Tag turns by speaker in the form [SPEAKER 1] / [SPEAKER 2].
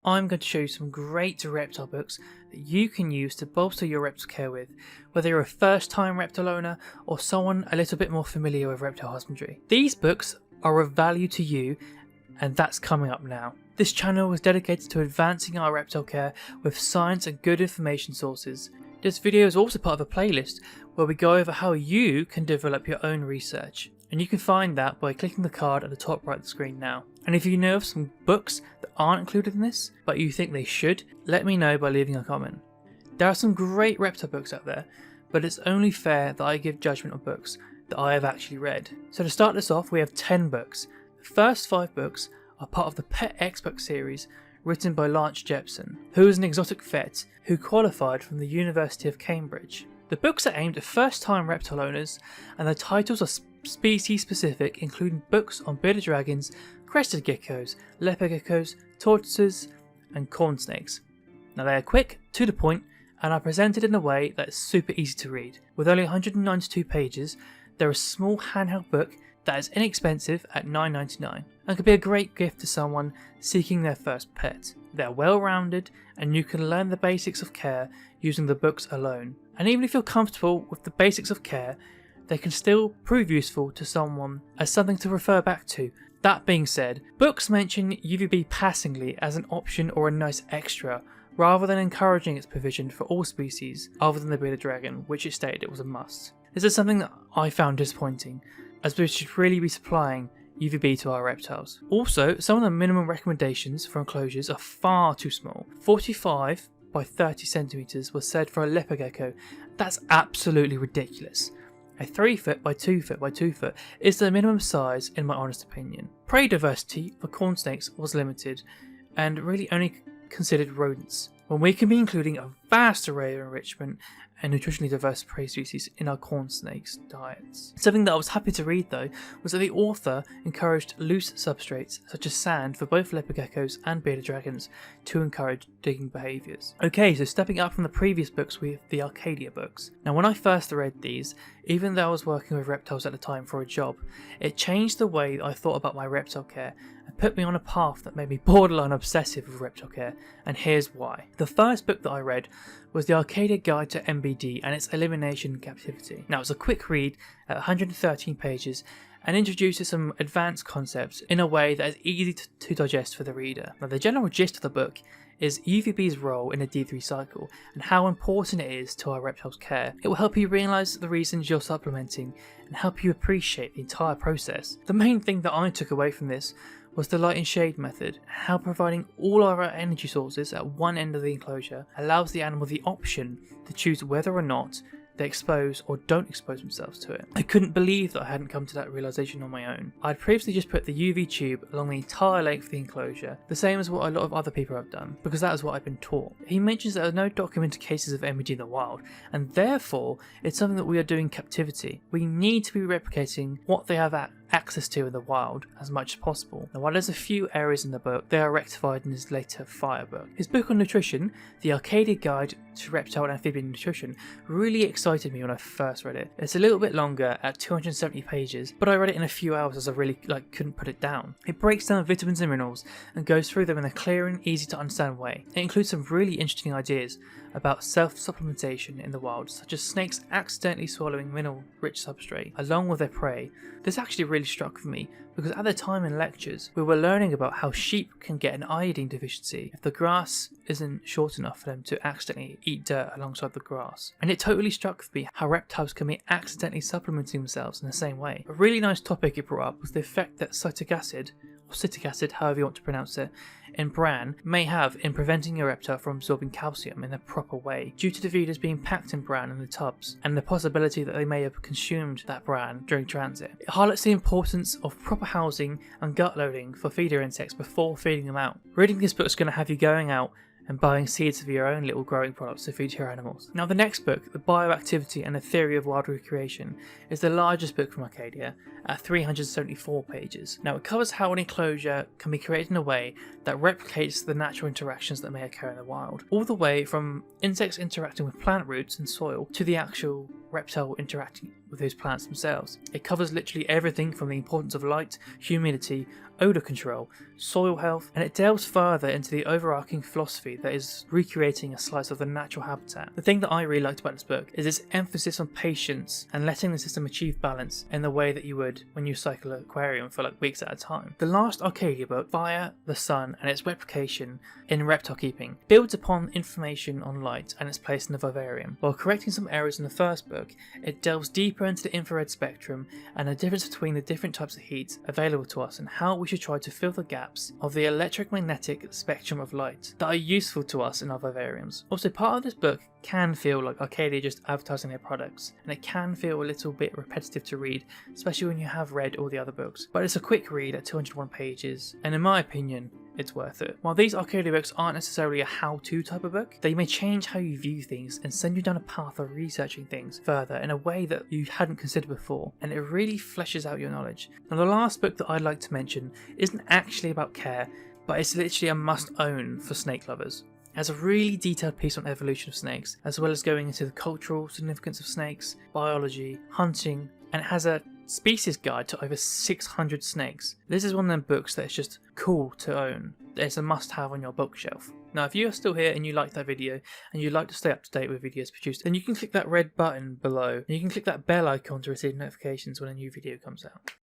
[SPEAKER 1] I'm going to show you some great reptile books that you can use to bolster your reptile care with, whether you're a first time reptile owner or someone a little bit more familiar with reptile husbandry. These books are of value to you, and that's coming up now. This channel is dedicated to advancing our reptile care with science and good information sources. This video is also part of a playlist where we go over how you can develop your own research, and you can find that by clicking the card at the top right of the screen now. And if you know of some books that aren't included in this, but you think they should, let me know by leaving a comment. There are some great reptile books out there, but it's only fair that I give judgment on books that I have actually read. So to start this off, we have 10 books. The first 5 books are part of the Pet Expert series written by Lance Jepson, who is an exotic vet who qualified from the University of Cambridge. The books are aimed at first-time reptile owners, and the titles are species-specific, including books on bearded dragons, crested geckos, leopard geckos, tortoises, and corn snakes. Now they are quick, to the point, and are presented in a way that is super easy to read. With only 192 pages, they're a small handheld book that is inexpensive at $9.99 and could be a great gift to someone seeking their first pet. They're well rounded, and you can learn the basics of care using the books alone. And even if you're comfortable with the basics of care, they can still prove useful to someone as something to refer back to. That being said, books mention UVB passingly as an option or a nice extra, rather than encouraging its provision for all species other than the bearded dragon, which it stated it was a must. This is something that I found disappointing, as we should really be supplying UVB to our reptiles. Also, some of the minimum recommendations for enclosures are far too small. 45 by 30 centimeters was said for a leopard gecko. That's absolutely ridiculous. A 3 foot by 2 foot by 2 foot is the minimum size in my honest opinion. Prey diversity for corn snakes was limited and really only considered rodents, when we can be including a vast array of enrichment and nutritionally diverse prey species in our corn snakes' diets. Something that I was happy to read though was that the author encouraged loose substrates such as sand for both leopard geckos and bearded dragons to encourage digging behaviours. Okay, so stepping up from the previous books we have the Arcadia books. Now when I first read these, even though I was working with reptiles at the time for a job, it changed the way that I thought about my reptile care and put me on a path that made me borderline obsessive with reptile care, and here's why. The first book that I read was the Arcadia Guide to MBD and its elimination in captivity. Now it's a quick read at 113 pages and introduces some advanced concepts in a way that is easy to digest for the reader. Now the general gist of the book is UVB's role in the D3 cycle and how important it is to our reptiles' care. It will help you realise the reasons you're supplementing and help you appreciate the entire process. The main thing that I took away from this was the light and shade method, how providing all our energy sources at one end of the enclosure allows the animal the option to choose whether or not they expose or don't expose themselves to it. I couldn't believe that I hadn't come to that realisation on my own. I'd previously just put the UV tube along the entire length of the enclosure, the same as what a lot of other people have done, because that is what I've been taught. He mentions that there are no documented cases of MBD in the wild, and therefore it's something that we are doing in captivity. We need to be replicating what they have access to in the wild as much as possible. Now while there's a few areas in the book, they are rectified in his later Fire book. His book on nutrition, the Arcadia Guide to Reptile and Amphibian Nutrition, really excited me when I first read it. It's a little bit longer at 270 pages, but I read it in a few hours as I really couldn't put it down. It breaks down vitamins and minerals and goes through them in a clear and easy to understand way. It includes some really interesting ideas about self-supplementation in the wild, such as snakes accidentally swallowing mineral-rich substrate along with their prey. This actually really struck for me because at the time in lectures we were learning about how sheep can get an iodine deficiency if the grass isn't short enough for them to accidentally eat dirt alongside the grass. And it totally struck with me how reptiles can be accidentally supplementing themselves in the same way. A really nice topic it brought up was the effect that citric acid, however you want to pronounce it, in bran may have in preventing your reptile from absorbing calcium in the proper way due to the feeders being packed in bran in the tubs and the possibility that they may have consumed that bran during transit. It highlights the importance of proper housing and gut loading for feeder insects before feeding them out. Reading this book is going to have you going out and buying seeds of your own little growing products to feed your animals. Now the next book, The Bioactivity and the Theory of Wild Recreation, is the largest book from Arcadia at 374 pages. Now it covers how an enclosure can be created in a way that replicates the natural interactions that may occur in the wild, all the way from insects interacting with plant roots and soil to the actual reptile interacting with those plants themselves. It covers literally everything from the importance of light, humidity, odour control, soil health, and it delves further into the overarching philosophy that is recreating a slice of the natural habitat. The thing that I really liked about this book is its emphasis on patience and letting the system achieve balance in the way that you would when you cycle an aquarium for like weeks at a time. The last Arcadia book, Fire, the Sun, and its replication in reptile keeping, builds upon information on light and its place in the vivarium. While correcting some errors in the first book, it delves deeper into the infrared spectrum and the difference between the different types of heat available to us and how we should try to fill the gaps of the electromagnetic spectrum of light that are useful to us in our vivariums. Also, part of this book can feel like Arcadia just advertising their products, and it can feel a little bit repetitive to read, especially when you have read all the other books. But it's a quick read at 201 pages, and in my opinion, it's worth it. While these Arcadia books aren't necessarily a how-to type of book, they may change how you view things and send you down a path of researching things further in a way that you hadn't considered before, and it really fleshes out your knowledge. Now, the last book that I'd like to mention isn't actually about care, but it's literally a must-own for snake lovers. It has a really detailed piece on evolution of snakes, as well as going into the cultural significance of snakes, biology, hunting, and it has a species guide to over 600 snakes. This is one of them books that is just cool to own. It's a must-have on your bookshelf. Now, if you are still here and you liked that video and you'd like to stay up to date with videos produced, then you can click that red button below and you can click that bell icon to receive notifications when a new video comes out.